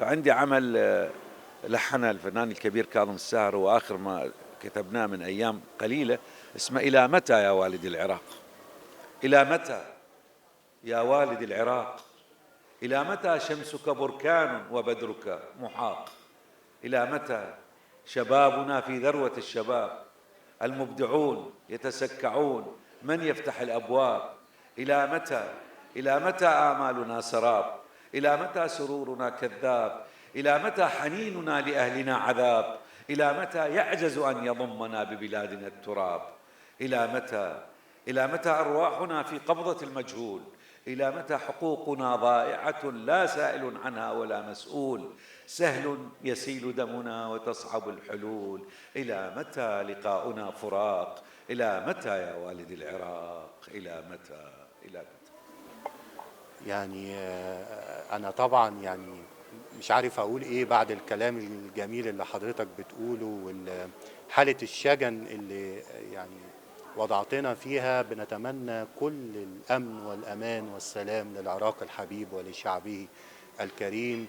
عندي عمل لحنه الفنان الكبير كاظم الساهر، وآخر ما كتبناه من أيام قليلة، اسمه إلى متى يا والد العراق. إلى متى يا والد العراق، إلى متى شمسك بركان وبدرك محاق، إلى متى شبابنا في ذروة الشباب، المبدعون يتسكعون، من يفتح الأبواب، إلى متى، إلى متى آمالنا سراب، إلى متى سرورنا كذاب، إلى متى حنيننا لأهلنا عذاب، إلى متى يعجز أن يضمنا ببلادنا التراب، إلى متى، إلى متى أرواحنا في قبضة المجهول، إلى متى حقوقنا ضائعة لا سائل عنها ولا مسؤول، سهل يسيل دمنا وتصعب الحلول، إلى متى لقاؤنا فراق، إلى متى يا والد العراق، إلى متى، إلى متى. يعني أنا طبعا يعني مش عارف أقول إيه بعد الكلام الجميل اللي حضرتك بتقوله، وحالة الشجن اللي يعني وضعتنا فيها. بنتمنى كل الأمن والأمان والسلام للعراق الحبيب ولشعبه الكريم.